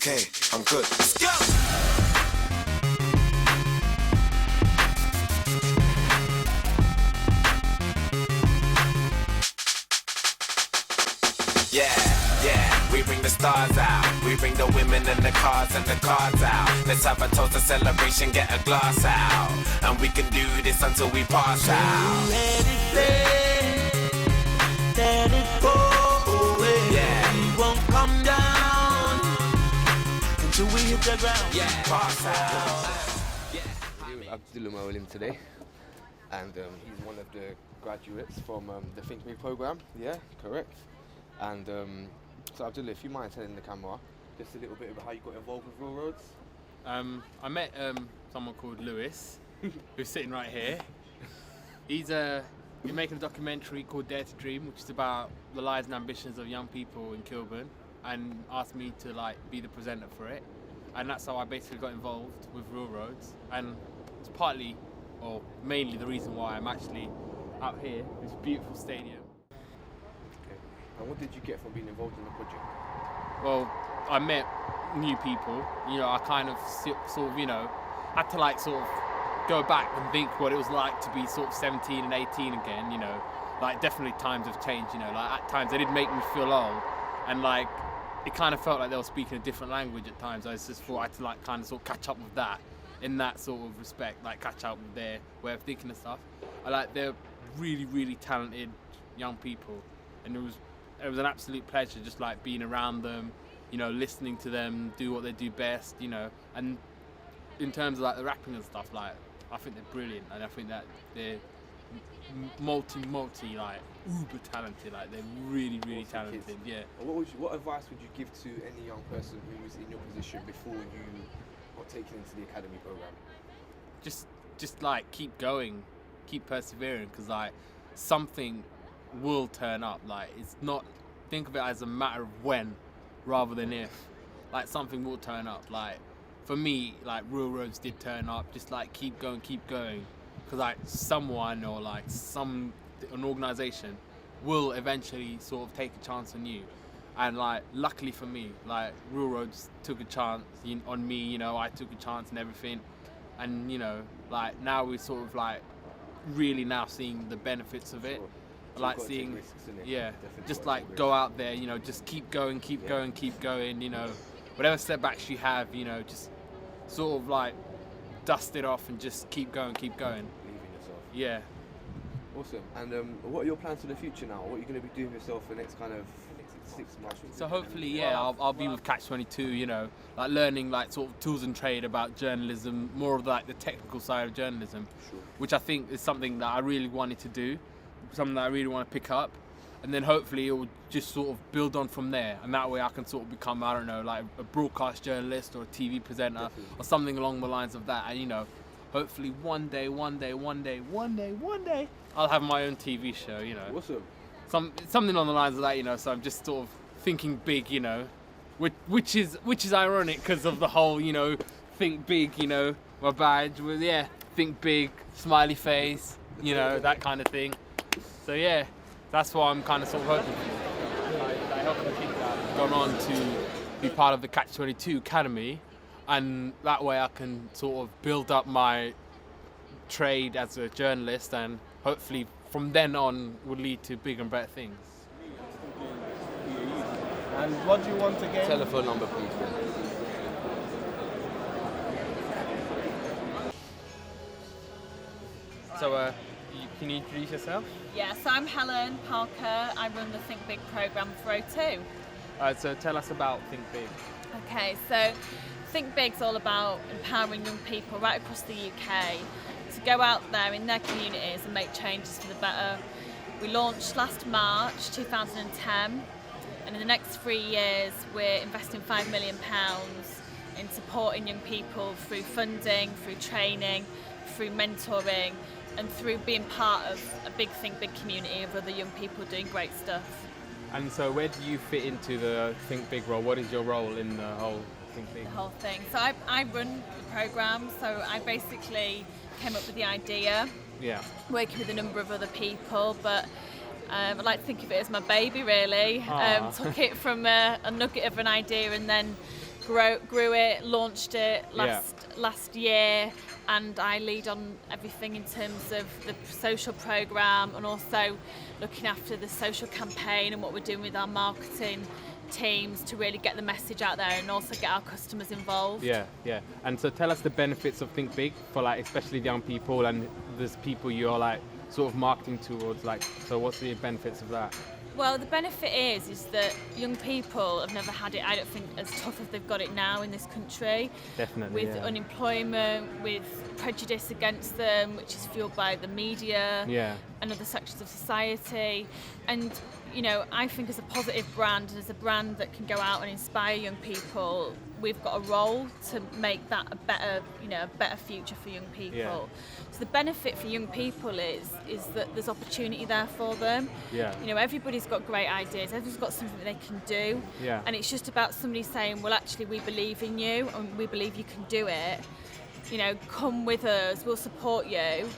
okay, I'm good. Let's go! Yeah, we bring the stars out. We bring the women and the cars and the cards out. Let's have a toast, a celebration, get a glass out. And we can do this until we pass out. Let it play, let it go away. Yeah. We won't come down until we hit the ground. Yeah, pass out. We're with Abdullah today, and he's one of the graduates from the Think Big program. Yeah, correct. And so Abdullah, if you mind telling the camera just a little bit about how you got involved with Realroadz. I met someone called Lewis, who's sitting right here. He's making a documentary called Dare to Dream, which is about the lives and ambitions of young people in Kilburn, and asked me to be the presenter for it. And that's how I basically got involved with Realroadz. And it's partly, or mainly, the reason why I'm actually out here, this beautiful stadium. And what did you get from being involved in the project? Well, I met new people. I kind of sort of, had to sort of go back and think what it was like to be sort of 17 and 18 again. Definitely times have changed. At times they did make me feel old, and it kind of felt like they were speaking a different language at times. I just thought I had to kind of sort of catch up with that in that sort of respect, catch up with their way of thinking and stuff. They're really, really talented young people, and it was an absolute pleasure just being around them, listening to them do what they do best, and in terms of the rapping and stuff, I think they're brilliant, and I think that they're multi uber talented, they're really, really talented. Yeah. What advice would you give to any young person who was in your position before you got taken into the academy program? Just keep going, keep persevering, because something will turn up. It's not, think of it as a matter of when rather than if. Something will turn up. For me, Realroadz did turn up. Just keep going, because someone or an organization will eventually sort of take a chance on you. And luckily for me, Realroadz took a chance on me. I took a chance and everything, and now we're sort of really now seeing the benefits of it. Seeing, risks, yeah, just go out there, just keep going, whatever setbacks you have, just sort of dust it off and just keep going. Believe in yourself. Yeah. Awesome. And what are your plans for the future now? What are you going to be doing yourself for the next 6 months? So hopefully, I'll be with Catch 22, learning sort of tools and trade about journalism, more of the technical side of journalism, sure. Which I think is something that I really wanted to do. Something that I really want to pick up, and then hopefully it will just sort of build on from there, and that way I can sort of become, I don't know, a broadcast journalist or a TV presenter. Definitely. Or something along the lines of that, and hopefully one day I'll have my own TV show, Awesome. Something on the lines of that, so I'm just sort of thinking big, which is ironic because of the whole, think big, my badge was, think big, smiley face, that kind of thing. So yeah, that's what I'm kind of sort of hoping for. I hope the kids that have gone on to be part of the Catch 22 Academy, and that way I can sort of build up my trade as a journalist, and hopefully from then on will lead to bigger and better things. And what do you want again? Telephone number, please. So can you introduce yourself? Yes, I'm Helen Parker. I run the Think Big programme for O2. So tell us about Think Big. Okay, so Think Big's all about empowering young people right across the UK to go out there in their communities and make changes for the better. We launched last March 2010, and in the next 3 years we're investing £5 million in supporting young people through funding, through training, through mentoring, and through being part of a big Think Big community of other young people doing great stuff. And so where do you fit into the Think Big role? What is your role in the whole Think Big? The whole thing. So I run the programme, so I basically came up with the idea, working with a number of other people, but I like to think of it as my baby really. Took it from a nugget of an idea and then grew it, launched it last year, and I lead on everything in terms of the social programme and also looking after the social campaign and what we're doing with our marketing teams to really get the message out there and also get our customers involved. Yeah. And so tell us the benefits of Think Big for like especially young people and there's people you're like sort of marketing towards, like, so what's the benefits of that? Well, the benefit is that young people have never had it, I don't think, as tough as they've got it now in this country. Definitely, with unemployment, with prejudice against them, which is fueled by the media and other sections of society. And, you know, I think as a positive brand and as a brand that can go out and inspire young people, we've got a role to make that a better future for young people. Yeah. So the benefit for young people is that there's opportunity there for them. Yeah. You know, everybody's got great ideas, everybody's got something that they can do. Yeah. And it's just about somebody saying, well, actually, we believe in you and we believe you can do it. You know, come with us, we'll support you.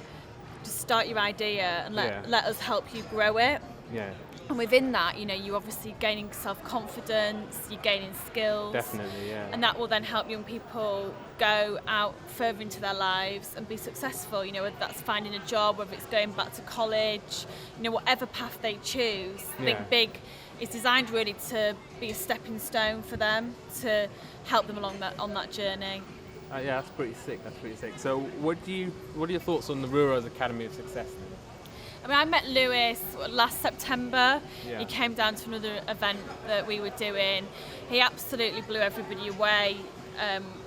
Just start your idea and let us help you grow it. Yeah. And within that, you know, you're obviously gaining self-confidence, you're gaining skills. Definitely, yeah. And that will then help young people go out further into their lives and be successful, you know, whether that's finding a job, whether it's going back to college, you know, whatever path they choose. Think Big is designed really to be a stepping stone for them, to help them along on that journey. Yeah, that's pretty sick. So what are your thoughts on the Realroadz Academy of Success then? I mean, I met Lewis last September. Yeah. He came down to another event that we were doing. He absolutely blew everybody away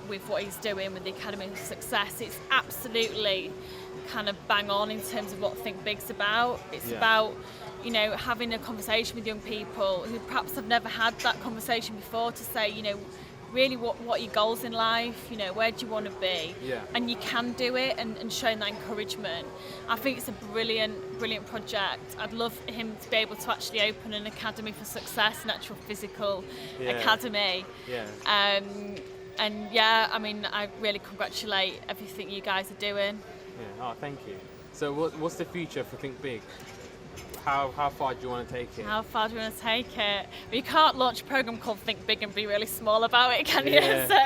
with what he's doing with the Academy of Success. It's absolutely kind of bang on in terms of what Think Big's about. It's about, you know, having a conversation with young people who perhaps have never had that conversation before to say, you know, really what are your goals in life, you know, where do you want to be, and you can do it, and showing that encouragement. I think it's a brilliant project. I'd love him to be able to actually open an Academy for Success, an actual physical academy. And I mean, I really congratulate everything you guys are doing. Oh, thank you. So what's the future for Think Big? How far do you want to take it? How far do you want to take it? Well, you can't launch a program called Think Big and be really small about it, can you? So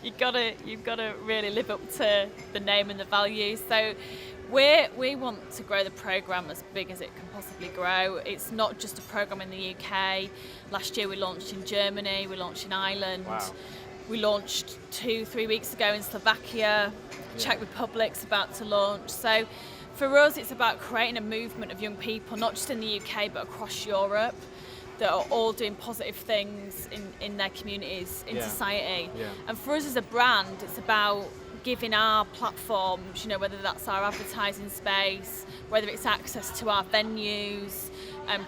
you've got to really live up to the name and the values. So we want to grow the program as big as it can possibly grow. It's not just a program in the UK. Last year we launched in Germany, we launched in Ireland. Wow. We launched 2-3 weeks ago in Slovakia. Czech Republic's about to launch. So for us, it's about creating a movement of young people, not just in the UK, but across Europe, that are all doing positive things in their communities, in society. And for us as a brand, it's about giving our platforms, you know, whether that's our advertising space, whether it's access to our venues,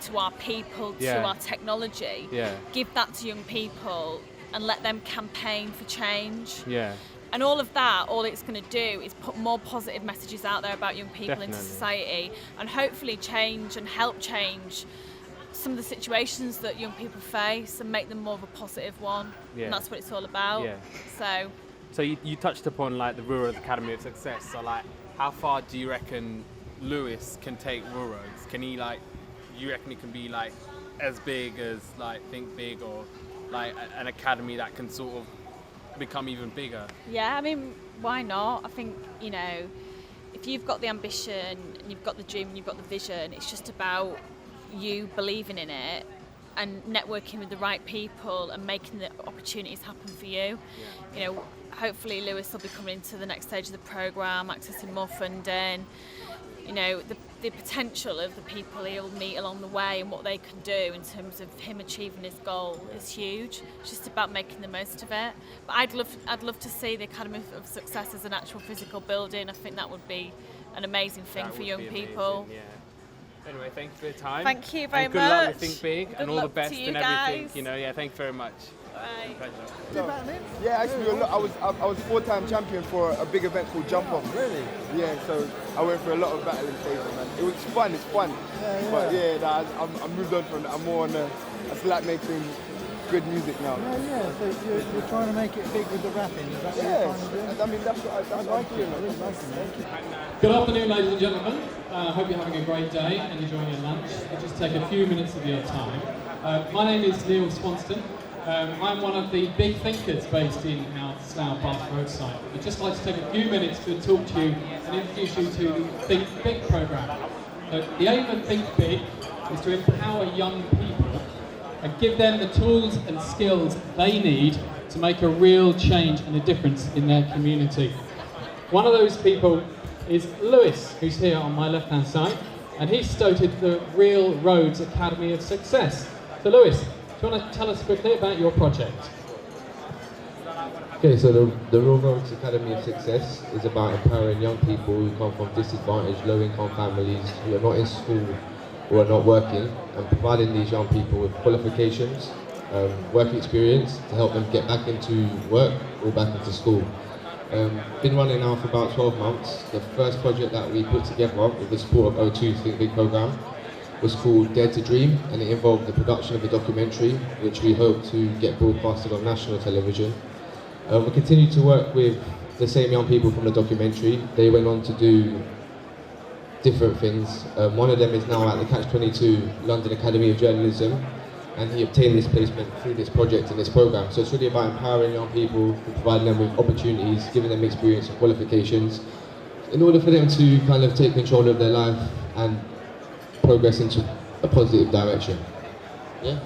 to our people, to our technology, give that to young people and let them campaign for change. And all of that, all it's going to do is put more positive messages out there about young people into society, and hopefully change and help change some of the situations that young people face and make them more of a positive one. And that's what it's all about. So you touched upon like the Realroadz Academy of Success. So like, how far do you reckon Lewis can take Realroadz? Can he you reckon he can be like as big as like Think Big, or like an academy that can sort of become even bigger? Yeah, I mean, why not? I think, you know, if you've got the ambition and you've got the dream and you've got the vision, it's just about you believing in it and networking with the right people and making the opportunities happen for you. You know, hopefully Lewis will be coming into the next stage of the programme, accessing more funding. You know, the potential of the people he'll meet along the way and what they can do in terms of him achieving his goal is huge. It's just about making the most of it. But I'd love to see the Academy of Success as an actual physical building. I think that would be an amazing thing for young people. Anyway, thank you for your time. Thank you very and much. Good luck with Think Big Good and all the luck best to you and everything. guys. You know, thank you very much. Bye. Pleasure. Yeah, actually, I was 4-time champion for a big event called Jump On. Really? Yeah, so I went through a lot of battling stages, man. It was fun, it's fun. But I moved on from that. I'm more on I just like making good music now. So you're trying to make it big with the rapping, is that what you're trying to do? I mean, that's what I like doing. I really like it. Good afternoon, ladies and gentlemen. Hope you're having a great day and enjoying your lunch. I'll just take a few minutes of your time. My name is Neil Swanston. I'm one of the big thinkers based in our Slough Bath Road site. I'd just like to take a few minutes to talk to you and introduce you to the Think Big programme. So the aim of Think Big is to empower young people and give them the tools and skills they need to make a real change and a difference in their community. One of those people is Lewis, who's here on my left-hand side, and he started the Realroadz Academy of Success. So Lewis, do you want to tell us quickly about your project? Okay, so the Realroadz Academy of Success is about empowering young people who come from disadvantaged, low-income families who are not in school or are not working, and providing these young people with qualifications, work experience to help them get back into work or back into school. Been running now for about 12 months. The first project that we put together with the support of O2's Think Big programme was called Dare to Dream, and it involved the production of a documentary which we hope to get broadcasted on national television. We continue to work with the same young people from the documentary. They went on to do different things. One of them is now at the Catch-22 London Academy of Journalism, and he obtained this placement through this project and this programme. So it's really about empowering young people, providing them with opportunities, giving them experience and qualifications in order for them to kind of take control of their life and progress into a positive direction. Yeah.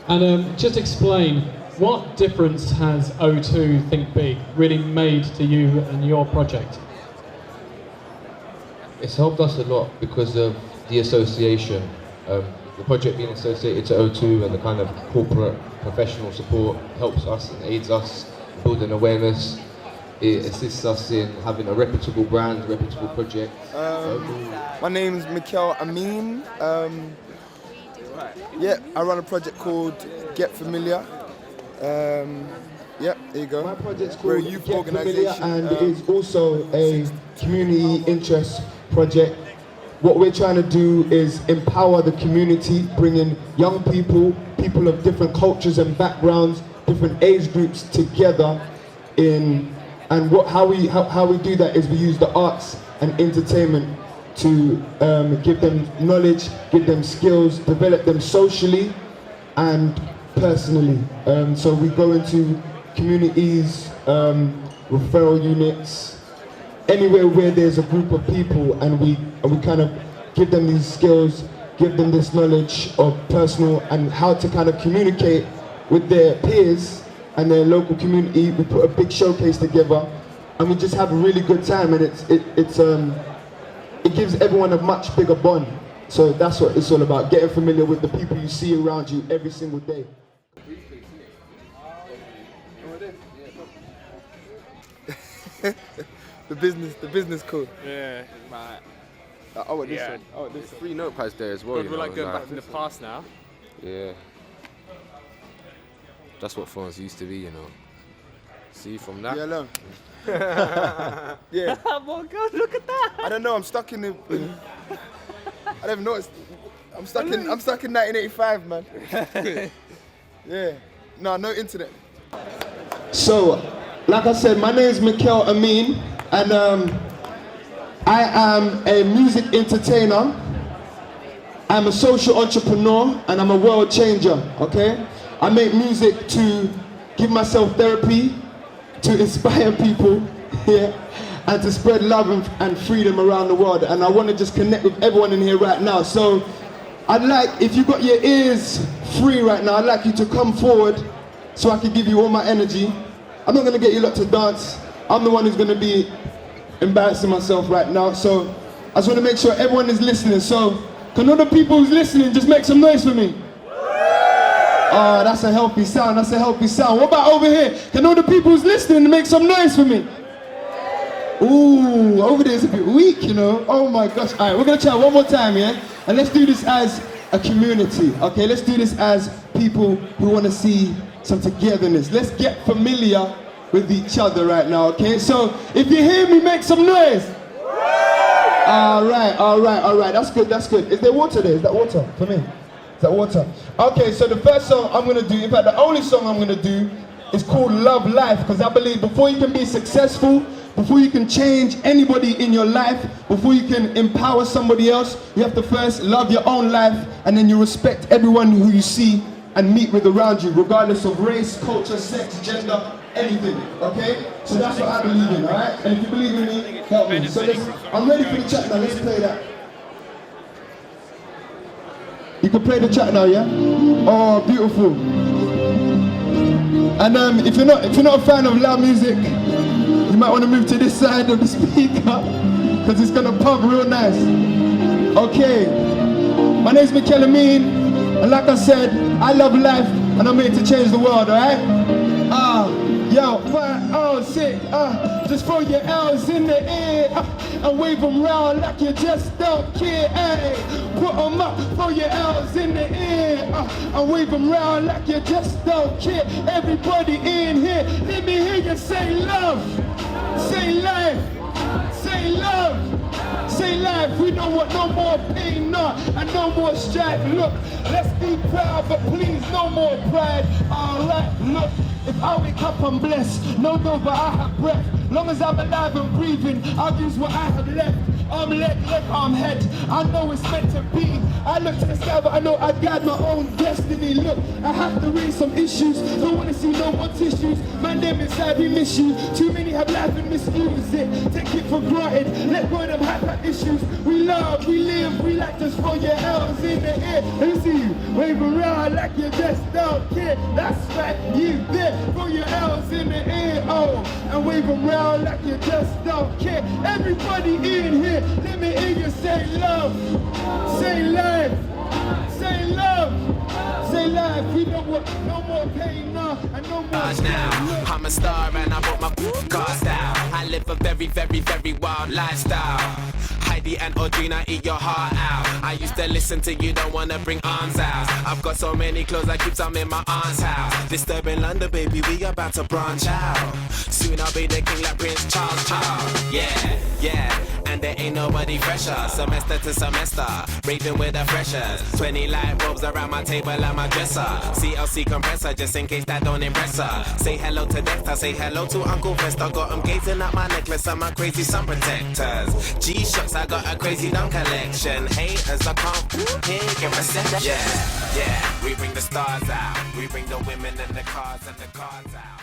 And just explain, what difference has O2 Think Big really made to you and your project? It's helped us a lot because of the association. The project being associated to O2 and the kind of corporate professional support helps us and aids us in building awareness. It assists us in having a reputable brand, reputable project. My name's Mikel Amin. Yeah, I run a project called Get Familiar. Yeah, there you go. My project's We're a called youth Get Familiar, organisation. and it is also a community interest project. What we're trying to do is empower the community, bringing young people, people of different cultures and backgrounds, different age groups together in, and how we do that is we use the arts and entertainment to give them knowledge, give them skills, develop them socially and personally. So we go into communities, referral units, anywhere where there's a group of people, and we kind of give them these skills, give them this knowledge of personal and how to kind of communicate with their peers and their local community. We put a big showcase together, and we just have a really good time, and it gives everyone a much bigger bond. So that's what it's all about, getting familiar with the people you see around you every single day. The business code. Yeah, right. Oh, this Yeah. one. Oh, this There's one. 3 notepads there as well. God, you we're know, like going back in the past now. Yeah. That's what phones used to be, you know. See from that. Yeah, no. Yeah. Oh my God, look at that! I don't know. I'm stuck in the. I never noticed. I'm stuck in 1985, man. Yeah. No internet. So, like I said, my name is Mikel Amin, and I am a music entertainer. I'm a social entrepreneur, and I'm a world changer, okay? I make music to give myself therapy, to inspire people, yeah, and to spread love and freedom around the world. And I want to just connect with everyone in here right now. So I'd like, if you got your ears free right now, I'd like you to come forward so I can give you all my energy. I'm not going to get you lot to dance. I'm the one who's going to be embarrassing myself right now. So I just want to make sure everyone is listening. So can all the people who's listening just make some noise for me? Oh, that's a healthy sound, that's a healthy sound. What about over here? Can all the people who's listening make some noise for me? Ooh, over there is a bit weak, you know. Oh my gosh. All right, we're going to try one more time, yeah? And let's do this as a community, okay? Let's do this as people who want to see some togetherness. Let's get familiar with each other right now, okay? So if you hear me, make some noise. All right. That's good, that's good. Is there water there? Is that water for me? Is that water? Okay, so the first song I'm going to do, in fact, the only song I'm going to do is called Love Life, because I believe before you can be successful, before you can change anybody in your life, before you can empower somebody else, you have to first love your own life, and then you respect everyone who you see and meet with around you, regardless of race, culture, sex, gender, anything, okay? So that's what I believe in, alright? And if you believe in me, help me. So I'm ready for the chat now, let's play that. You can play the chat now, yeah? Oh, beautiful. And if you're not a fan of loud music, you might want to move to this side of the speaker, because it's gonna pump real nice. Okay, my name's Mikel Amin, and like I said, I love life, and I'm here to change the world, alright? Yo, 5, 6, just throw your L's in the air, and wave them round like you just don't care, ay. Put them up, throw your L's in the air, and wave them round like you just don't care. Everybody in here, let me hear you say love, say life, say love, say life. We don't want no more pain, no, and no more strife. Look, let's be proud, but please no more pride. Alright, look. If I wake up, I'm blessed. No, but I have breath. Long as I'm alive and breathing, I'll use what I have left. Arm, leg, arm, head. I know it's meant to be. I look to the sky, but I know I guide my own destiny. Look, I have to raise some issues. Don't want to see no more tissues. Man, them inside, we miss you. Too many have life and misuse it. Take it for granted. Let go of them hyper issues. We love, we live, we like to throw your L's in the air. Let me see you. Wave around like you just don't care. That's right, you there. Throw your L's in the air, oh, and wave around like you just don't care. Everybody in here, let me hear you say love, say life, say love, say life. We don't want no more pain, no, and no more now. I'm a star and I brought my cars down. I live a very, very, very wild lifestyle. Heidi and Audrina, eat your heart out. I used to listen to you, don't wanna bring arms out. I've got so many clothes, I keep some in my aunt's house. Disturbing London, baby, we about to branch out. Soon I'll be the king like Prince Charles. Yeah, and there ain't nobody fresher. Semester to semester, raving with the freshers. 20 light bulbs around my table and my dresser. CLC compressor, just in case that don't impress her. Say hello to Dexter, say hello to Uncle Fester. Got him gazing at my necklace and my crazy sun protectors. G-Shocks, I got a crazy dumb collection. Haters, I can't hear your reception. Yeah, we bring the stars out. We bring the women and the cars out.